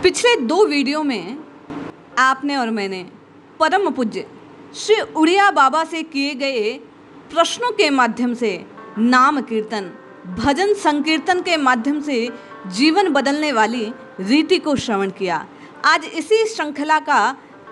पिछले 2 वीडियो में आपने और मैंने परम पूज्य श्री उड़िया बाबा से किए गए प्रश्नों के माध्यम से नाम कीर्तन भजन संकीर्तन के माध्यम से जीवन बदलने वाली रीति को श्रवण किया। आज इसी श्रृंखला का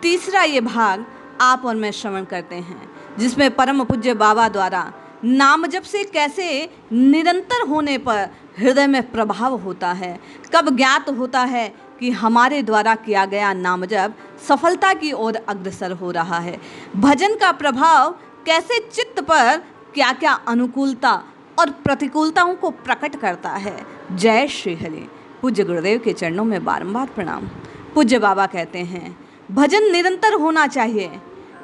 तीसरा ये भाग आप और मैं श्रवण करते हैं, जिसमें परम पूज्य बाबा द्वारा नाम जप से कैसे निरंतर होने पर हृदय में प्रभाव होता है, कब ज्ञात होता है कि हमारे द्वारा किया गया नाम जप सफलता की ओर अग्रसर हो रहा है, भजन का प्रभाव कैसे चित्त पर क्या क्या अनुकूलता और प्रतिकूलताओं को प्रकट करता है। जय श्री हरि। पूज्य गुरुदेव के चरणों में बारंबार प्रणाम। पूज्य बाबा कहते हैं भजन निरंतर होना चाहिए,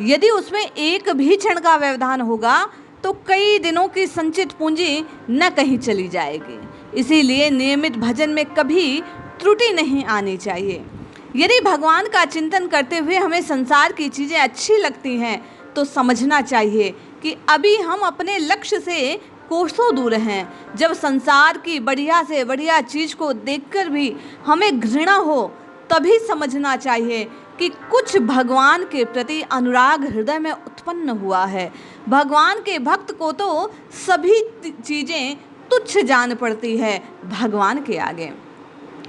यदि उसमें एक भी क्षण का व्यवधान होगा तो कई दिनों की संचित पूंजी न कहीं चली जाएगी। इसीलिए नियमित भजन में कभी त्रुटि नहीं आनी चाहिए। यदि भगवान का चिंतन करते हुए हमें संसार की चीज़ें अच्छी लगती हैं तो समझना चाहिए कि अभी हम अपने लक्ष्य से कोसों दूर हैं। जब संसार की बढ़िया से बढ़िया चीज़ को देखकर भी हमें घृणा हो तभी समझना चाहिए कि कुछ भगवान के प्रति अनुराग हृदय में उत्पन्न हुआ है। भगवान के भक्त को तो सभी चीज़ें तुच्छ जान पड़ती है भगवान के आगे।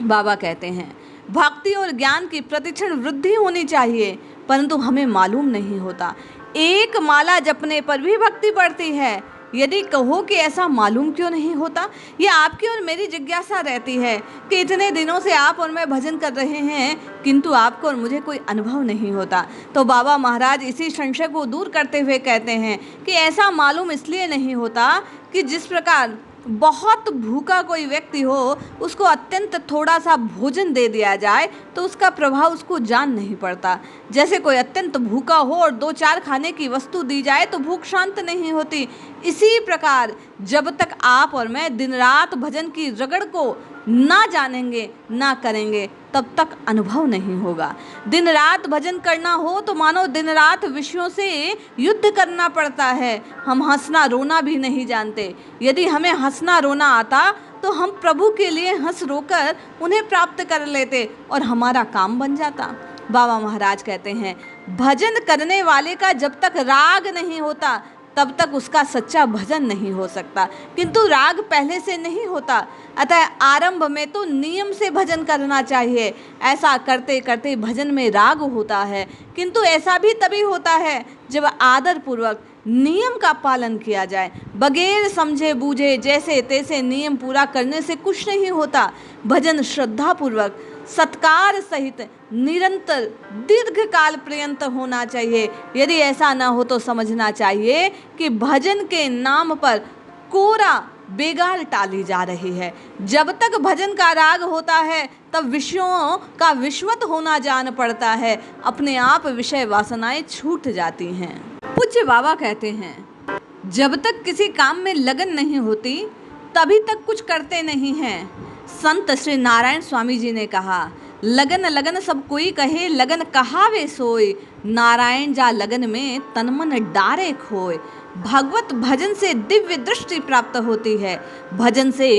बाबा कहते हैं भक्ति और ज्ञान की प्रतिक्षण वृद्धि होनी चाहिए, परंतु हमें मालूम नहीं होता। एक माला जपने पर भी भक्ति बढ़ती है। यदि कहो कि ऐसा मालूम क्यों नहीं होता, ये आपकी और मेरी जिज्ञासा रहती है कि इतने दिनों से आप और मैं भजन कर रहे हैं किंतु आपको और मुझे कोई अनुभव नहीं होता। तो बाबा महाराज इसी संशय को दूर करते हुए कहते हैं कि ऐसा मालूम इसलिए नहीं होता कि जिस प्रकार बहुत भूखा कोई व्यक्ति हो उसको अत्यंत थोड़ा सा भोजन दे दिया जाए तो उसका प्रभाव उसको जान नहीं पड़ता। जैसे कोई अत्यंत भूखा हो और 2-4 खाने की वस्तु दी जाए तो भूख शांत नहीं होती। इसी प्रकार जब तक आप और मैं दिन रात भजन की रगड़ को ना जानेंगे ना करेंगे तब तक अनुभव नहीं होगा। दिन रात भजन करना हो तो मानो दिन रात विषयों से युद्ध करना पड़ता है। हम हंसना रोना भी नहीं जानते। यदि हमें हंसना रोना आता तो हम प्रभु के लिए हंस रोकर उन्हें प्राप्त कर लेते और हमारा काम बन जाता। बाबा महाराज कहते हैं भजन करने वाले का जब तक राग नहीं होता तब तक उसका सच्चा भजन नहीं हो सकता, किंतु राग पहले से नहीं होता। अतः आरंभ में तो नियम से भजन करना चाहिए। ऐसा करते करते भजन में राग होता है, किंतु ऐसा भी तभी होता है जब आदर पूर्वक नियम का पालन किया जाए। बगैर समझे बूझे जैसे तैसे नियम पूरा करने से कुछ नहीं होता। भजन श्रद्धा पूर्वक सत्कार सहित निरंतर दीर्घ काल पर्यंत होना चाहिए। यदि ऐसा न हो तो समझना चाहिए कि भजन के नाम पर कोरा बेगाल टाली जा रही है। जब तक भजन का राग होता है तब विषयों का विश्वत होना जान पड़ता है। अपने आप विषय वासनाएं छूट जाती हैं। पूज्य बाबा कहते हैं जब तक किसी काम में लगन नहीं होती तभी तक कुछ करते नहीं हैं। संत श्री नारायण स्वामी जी ने कहा लगन लगन सब कोई कहे, लगन कहावे सोय, नारायण जा लगन में तन मन डारे खोए। भगवत भजन से दिव्य दृष्टि प्राप्त होती है। भजन से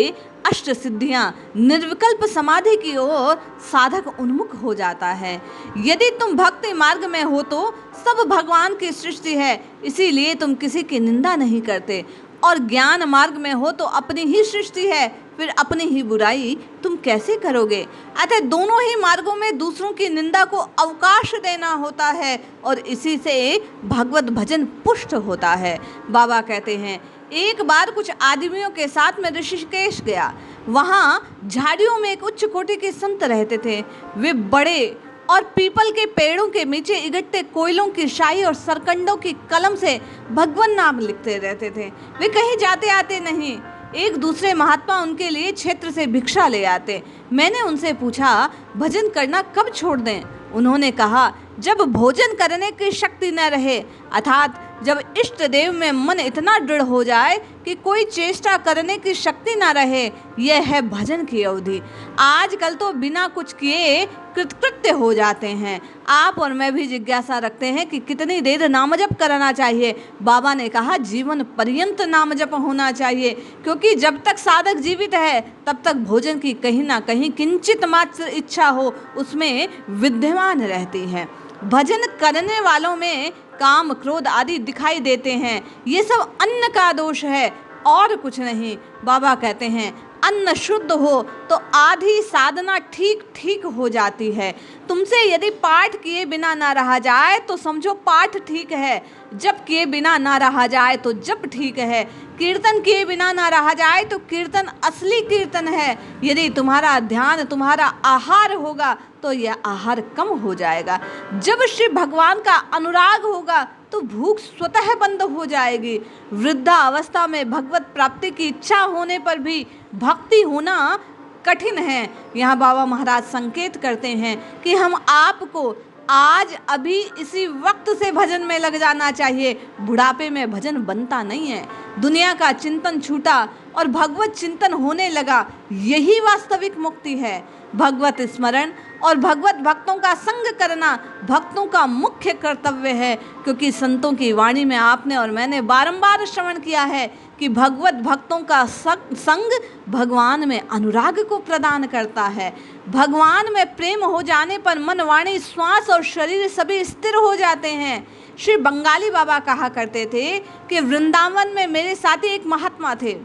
अष्ट सिद्धियां निर्विकल्प समाधि की ओर साधक उन्मुख हो जाता है। यदि तुम भक्ति मार्ग में हो तो सब भगवान की सृष्टि है, इसीलिए तुम किसी की निंदा नहीं करते, और ज्ञान मार्ग में हो तो अपनी ही सृष्टि है, फिर अपनी ही बुराई तुम कैसे करोगे। अतः दोनों ही मार्गों में दूसरों की निंदा को अवकाश देना होता है और इसी से भगवत भजन पुष्ट होता है। बाबा कहते हैं एक बार कुछ आदमियों के साथ में ऋषिकेश गया। वहाँ झाड़ियों में एक उच्च कोटि के संत रहते थे। वे बड़े और पीपल के पेड़ों के नीचे इकट्ठे कोयलों की शाही और सरकंडों की कलम से भगवान नाम लिखते रहते थे। वे कहीं जाते आते नहीं। एक दूसरे महात्मा उनके लिए क्षेत्र से भिक्षा ले आते। मैंने उनसे पूछा भजन करना कब छोड़ दें। उन्होंने कहा जब भोजन करने की शक्ति न रहे, अर्थात जब इष्ट देव में मन इतना दृढ़ हो जाए कि कोई चेष्टा करने की शक्ति ना रहे, यह है भजन की अवधि। आजकल तो बिना कुछ किए कृतकृत्य हो जाते हैं। आप और मैं भी जिज्ञासा रखते हैं कि कितनी देर नाम जप करना चाहिए। बाबा ने कहा जीवन पर्यंत नाम जप होना चाहिए, क्योंकि जब तक साधक जीवित है तब तक भोजन की कहीं ना कहीं किंचित मात्र इच्छा हो उसमें विद्यमान रहती है। भजन करने वालों में काम क्रोध आदि दिखाई देते हैं, ये सब अन्न का दोष है और कुछ नहीं। बाबा कहते हैं अन्न शुद्ध हो तो आधी साधना ठीक ठीक हो जाती है। तुमसे यदि पाठ किए बिना ना रहा जाए तो समझो पाठ ठीक है, जप किए बिना ना रहा जाए तो जप ठीक है, कीर्तन किए बिना ना रहा जाए तो कीर्तन असली कीर्तन है। यदि तुम्हारा ध्यान तुम्हारा आहार होगा तो यह आहार कम हो जाएगा। जब श्री भगवान का अनुराग होगा तो भूख स्वतः बंद हो जाएगी। वृद्धा अवस्था में भगवत प्राप्ति की इच्छा होने पर भी भक्ति होना कठिन है। यहाँ बाबा महाराज संकेत करते हैं कि हम आपको आज अभी इसी वक्त से भजन में लग जाना चाहिए। बुढ़ापे में भजन बनता नहीं है। दुनिया का चिंतन छूटा और भगवत चिंतन होने लगा, यही वास्तविक मुक्ति है। भगवत स्मरण और भगवत भक्तों का संग करना भक्तों का मुख्य कर्तव्य है, क्योंकि संतों की वाणी में आपने और मैंने बारंबार श्रवण किया है कि भगवत भक्तों का संग भगवान में अनुराग को प्रदान करता है। भगवान में प्रेम हो जाने पर मन, वाणी, श्वास और शरीर सभी स्थिर हो जाते हैं। श्री बंगाली बाबा कहा करते थे कि वृंदावन में मेरे साथी एक महात्मा थे।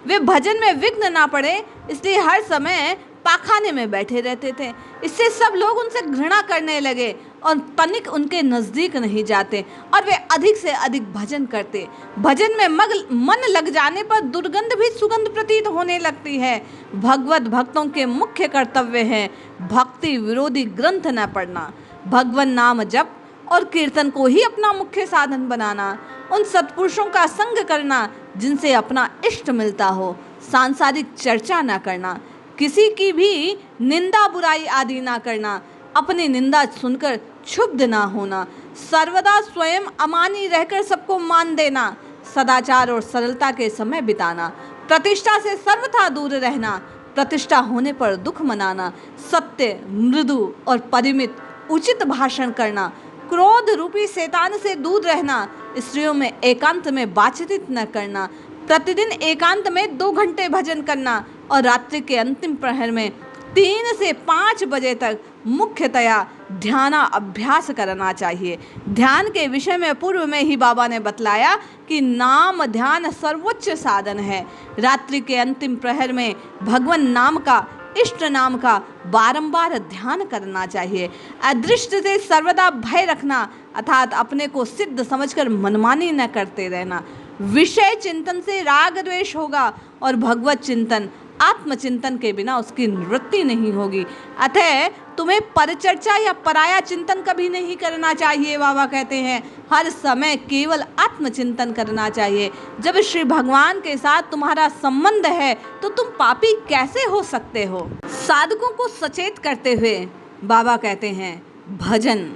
वे भजन में विघ्न ना पड़े इसलिए हर समय पाखाने में बैठे रहते थे। इससे सब लोग उनसे घृणा करने लगे और तनिक उनके नज़दीक नहीं जाते और वे अधिक से अधिक भजन करते। भजन में मन लग जाने पर दुर्गंध भी सुगंध प्रतीत होने लगती है। भगवत भक्तों के मुख्य कर्तव्य है भक्ति विरोधी ग्रंथ न पढ़ना, भगवान नाम जप और कीर्तन को ही अपना मुख्य साधन बनाना, उन सत्पुरुषों का संग करना जिनसे अपना इष्ट मिलता हो, सांसारिक चर्चा न करना, किसी की भी निंदा बुराई आदि ना करना, अपनी निंदा सुनकर क्षुब्ध ना होना, सर्वदा स्वयं अमानी रहकर सबको मान देना, सदाचार और सरलता के समय बिताना, प्रतिष्ठा से सर्वथा दूर रहना, प्रतिष्ठा होने पर दुख मनाना, सत्य, मृदु और परिमित उचित भाषण करना, क्रोध रूपी शैतान से दूर रहना, स्त्रियों में एकांत में बातचीत न करना, प्रतिदिन एकांत में 2 घंटे भजन करना और रात्रि के अंतिम प्रहर में 3 से 5 बजे तक मुख्यतया ध्यान अभ्यास करना चाहिए। ध्यान के विषय में पूर्व में ही बाबा ने बतलाया कि नाम ध्यान सर्वोच्च साधन है। रात्रि के अंतिम प्रहर में भगवान नाम का, इष्ट नाम का बारंबार ध्यान करना चाहिए। अदृष्ट से सर्वदा भय रखना अर्थात अपने को सिद्ध समझकर मनमानी न करते रहना। विषय चिंतन से राग द्वेष होगा और भगवत चिंतन, आत्मचिंतन के बिना उसकी निवृत्ति नहीं होगी। अतः तुम्हें परिचर्चा या पराया चिंतन कभी नहीं करना चाहिए। बाबा कहते हैं हर समय केवल आत्मचिंतन करना चाहिए। जब श्री भगवान के साथ तुम्हारा संबंध है तो तुम पापी कैसे हो सकते हो। साधकों को सचेत करते हुए बाबा कहते हैं भजन,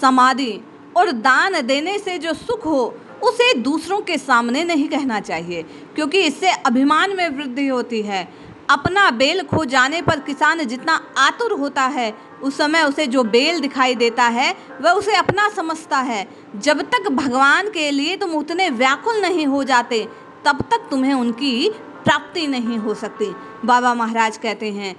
समाधि और दान देने से जो सुख हो उसे दूसरों के सामने नहीं कहना चाहिए, क्योंकि इससे अभिमान में वृद्धि होती है। अपना बेल खो जाने पर किसान जितना आतुर होता है उस समय उसे जो बेल दिखाई देता है वह उसे अपना समझता है। जब तक भगवान के लिए तुम उतने व्याकुल नहीं हो जाते तब तक तुम्हें उनकी प्राप्ति नहीं हो सकती। बाबा महाराज कहते हैं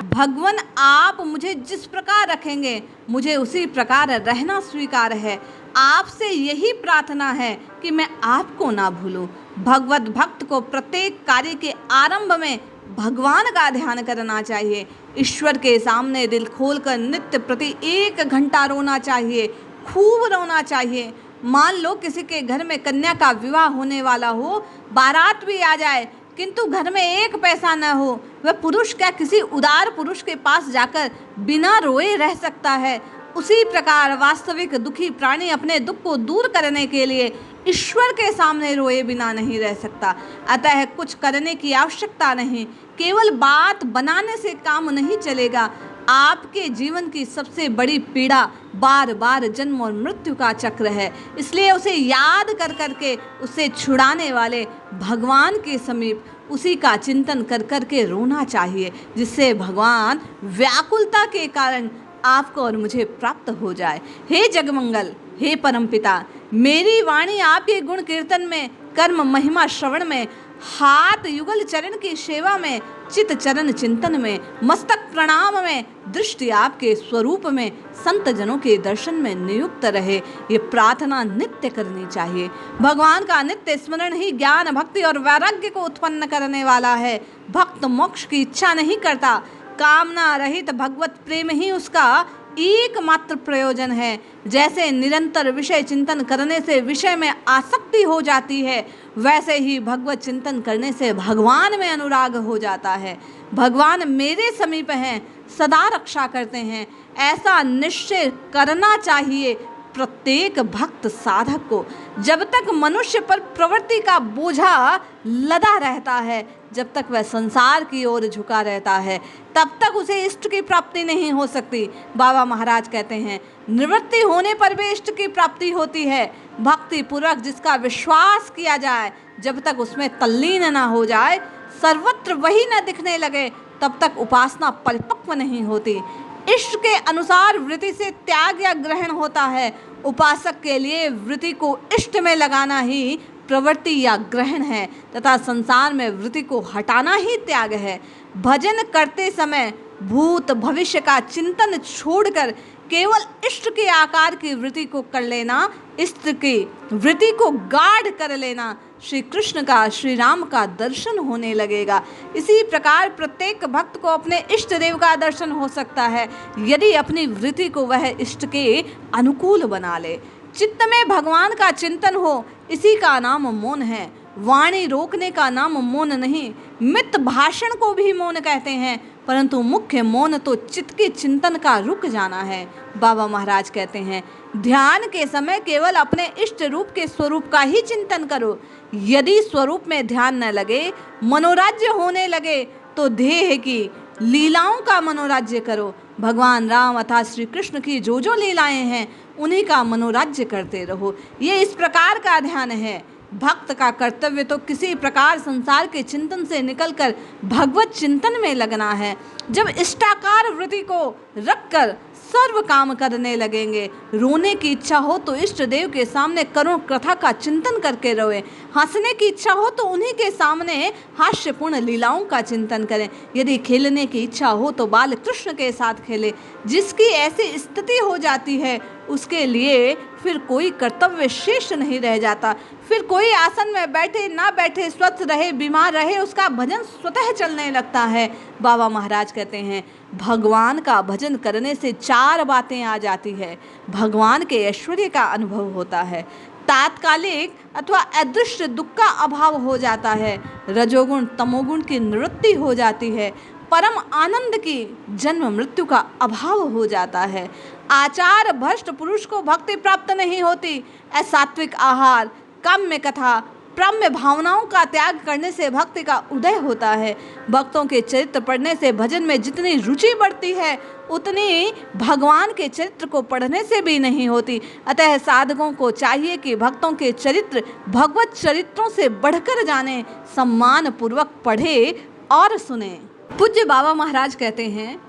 भगवान आप मुझे जिस प्रकार रखेंगे मुझे उसी प्रकार रहना स्वीकार है। आपसे यही प्रार्थना है कि मैं आपको ना भूलूं। भगवत भक्त को प्रत्येक कार्य के आरंभ में भगवान का ध्यान करना चाहिए। ईश्वर के सामने दिल खोलकर नित्य प्रति 1 घंटा रोना चाहिए, खूब रोना चाहिए। मान लो किसी के घर में कन्या का विवाह होने वाला हो, बारात भी आ जाए किंतु घर में 1 पैसा न हो, वह पुरुष क्या किसी उदार पुरुष के पास जाकर बिना रोए रह सकता है? उसी प्रकार वास्तविक दुखी प्राणी अपने दुख को दूर करने के लिए ईश्वर के सामने रोए बिना नहीं रह सकता। अतः कुछ करने की आवश्यकता नहीं, केवल बात बनाने से काम नहीं चलेगा। आपके जीवन की सबसे बड़ी पीड़ा बार बार जन्म और मृत्यु का चक्र है। इसलिए उसे याद कर करके उसे छुड़ाने वाले भगवान के समीप उसी का चिंतन कर करके रोना चाहिए, जिससे भगवान व्याकुलता के कारण आपको और मुझे प्राप्त हो जाए। हे जगमंगल, हे परमपिता, मेरी वाणी आपके गुण कीर्तन में, कर्म महिमा श्रवण में, हाथ युगल चरण की सेवा में, चित चरण चिंतन में, मस्तक प्रणाम में, दृष्टि आपके स्वरूप में, संत जनों के दर्शन में नियुक्त रहे, ये प्रार्थना नित्य करनी चाहिए। भगवान का नित्य स्मरण ही ज्ञान, भक्ति और वैराग्य को उत्पन्न करने वाला है। भक्त मोक्ष की इच्छा नहीं करता, कामना रहित भगवत प्रेम ही उसका एकमात्र प्रयोजन है। जैसे निरंतर विषय चिंतन करने से विषय में आसक्ति हो जाती है, वैसे ही भगवत चिंतन करने से भगवान में अनुराग हो जाता है। भगवान मेरे समीप हैं, सदा रक्षा करते हैं, ऐसा निश्चय करना चाहिए प्रत्येक भक्त साधक को। जब तक मनुष्य पर प्रवृत्ति का बोझा लदा रहता है, जब तक वह संसार की ओर झुका रहता है, तब तक उसे इष्ट की प्राप्ति नहीं हो सकती। बाबा महाराज कहते हैं, निवृत्ति होने पर भी इष्ट की प्राप्ति होती है। भक्ति पूर्वक जिसका विश्वास किया जाए, जब तक उसमें तल्लीन न हो जाए, सर्वत्र वही न दिखने लगे, तब तक उपासना परिपक्व नहीं होती। इष्ट के अनुसार वृत्ति से त्याग या ग्रहण होता है। उपासक के लिए वृत्ति को इष्ट में लगाना ही प्रवृत्ति या ग्रहण है, तथा संसार में वृत्ति को हटाना ही त्याग है। भजन करते समय भूत भविष्य का चिंतन छोड़कर केवल इष्ट के आकार की वृत्ति को कर लेना, इष्ट की वृत्ति को गाढ़ कर लेना, श्री कृष्ण का, श्री राम का दर्शन होने लगेगा। इसी प्रकार प्रत्येक भक्त को अपने इष्ट देव का दर्शन हो सकता है, यदि अपनी वृत्ति को वह इष्ट के अनुकूल बना ले। चित्त में भगवान का चिंतन हो, इसी का नाम मौन है। वाणी रोकने का नाम मौन नहीं। मित भाषण को भी मौन कहते हैं, परंतु मुख्य मौन तो चित्त के चिंतन का रुक जाना है। बाबा महाराज कहते हैं, ध्यान के समय केवल अपने इष्ट रूप के स्वरूप का ही चिंतन करो। यदि स्वरूप में ध्यान न लगे, मनोराज्य होने लगे, तो देह की लीलाओं का मनोराज्य करो। भगवान राम अर्थात श्री कृष्ण की जो जो लीलाएं हैं, उन्हीं का मनोराज्य करते रहो। ये इस प्रकार का ध्यान है। भक्त का कर्तव्य तो किसी प्रकार संसार के चिंतन से निकलकर भगवत चिंतन में लगना है। जब इष्टाकार वृत्ति को रखकर सर्व काम करने लगेंगे, रोने की इच्छा हो तो इष्ट देव के सामने करुण कथा का चिंतन करके रोए, हंसने की इच्छा हो तो उन्हीं के सामने हास्यपूर्ण लीलाओं का चिंतन करें, यदि खेलने की इच्छा हो तो बाल कृष्ण के साथ खेले। जिसकी ऐसी स्थिति हो जाती है, उसके लिए फिर कोई कर्तव्य शेष नहीं रह जाता। फिर कोई आसन में बैठे ना बैठे, स्वस्थ रहे बीमार रहे, उसका भजन स्वतः चलने लगता है। बाबा महाराज कहते हैं, भगवान का भजन करने से चार बातें आ जाती है। भगवान के ऐश्वर्य का अनुभव होता है, तात्कालिक अथवा अदृश्य दुख का अभाव हो जाता है, रजोगुण तमोगुण की निवृत्ति हो जाती है, परम आनंद की जन्म मृत्यु का अभाव हो जाता है। आचार भ्रष्ट पुरुष को भक्ति प्राप्त नहीं होती। असात्विक आहार, काम्य कथा, प्रम्य भावनाओं का त्याग करने से भक्ति का उदय होता है। भक्तों के चरित्र पढ़ने से भजन में जितनी रुचि बढ़ती है, उतनी भगवान के चरित्र को पढ़ने से भी नहीं होती। अतः साधकों को चाहिए कि भक्तों के चरित्र भगवत चरित्रों से बढ़कर जाने, सम्मान पूर्वक पढ़े और सुने। पूज्य बाबा महाराज कहते हैं,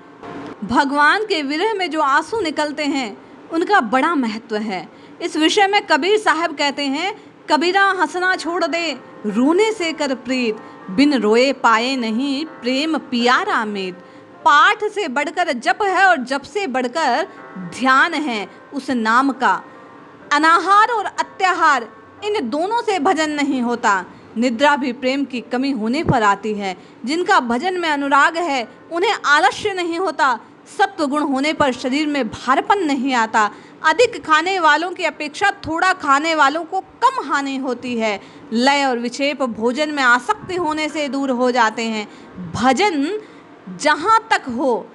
भगवान के विरह में जो आंसू निकलते हैं, उनका बड़ा महत्व है। इस विषय में कबीर साहब कहते हैं, कबीरा हंसना छोड़ दे, रोने से कर प्रीत, बिन रोए पाए नहीं प्रेम पियारा मीत। पाठ से बढ़कर जप है और जप से बढ़कर ध्यान है उस नाम का। अनाहार और अत्याहार, इन दोनों से भजन नहीं होता। निद्रा भी प्रेम की कमी होने पर आती है। जिनका भजन में अनुराग है, उन्हें आलस्य नहीं होता। सत्व गुण होने पर शरीर में भारपन नहीं आता। अधिक खाने वालों की अपेक्षा थोड़ा खाने वालों को कम हानि होती है। लय और विक्षेप भोजन में आसक्ति होने से दूर हो जाते हैं। भजन जहाँ तक हो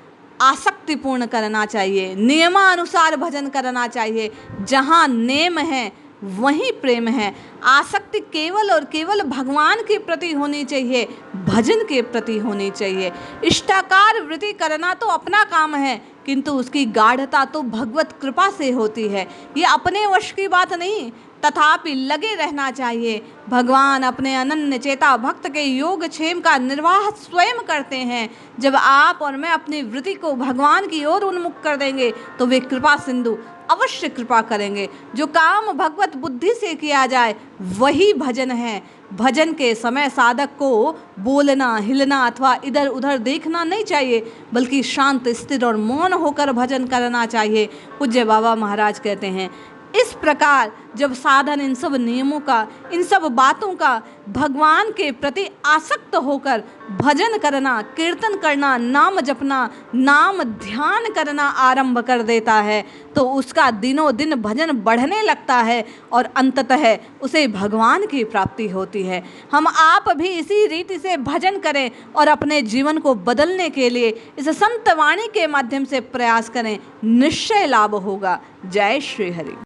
आसक्ति पूर्ण करना चाहिए, नियमानुसार भजन करना चाहिए। जहाँ नेम है वहीं प्रेम है। आसक्ति केवल और केवल भगवान के प्रति होनी चाहिए, भजन के प्रति होनी चाहिए। इष्टाकार वृत्ति करना तो अपना काम है, किंतु उसकी गाढ़ता तो भगवत कृपा से होती है। ये अपने वश की बात नहीं, तथापि लगे रहना चाहिए। भगवान अपने अनन्य चेता भक्त के योग क्षेम का निर्वाह स्वयं करते हैं। जब आप और मैं अपनी वृत्ति को भगवान की ओर उन्मुख कर देंगे तो वे कृपा सिंधु अवश्य कृपा करेंगे। जो काम भगवत बुद्धि से किया जाए वही भजन है। भजन के समय साधक को बोलना, हिलना अथवा इधर उधर देखना नहीं चाहिए, बल्कि शांत, स्थिर और मौन होकर भजन करना चाहिए। पूज्य बाबा महाराज कहते हैं, इस प्रकार जब साधन इन सब नियमों का, इन सब बातों का भगवान के प्रति आसक्त होकर भजन करना, कीर्तन करना, नाम जपना, नाम ध्यान करना आरंभ कर देता है तो उसका दिनों दिन भजन बढ़ने लगता है और अंततः उसे भगवान की प्राप्ति होती है। हम आप भी इसी रीति से भजन करें और अपने जीवन को बदलने के लिए इस संत वाणी के माध्यम से प्रयास करें, निश्चय लाभ होगा। जय श्री हरि।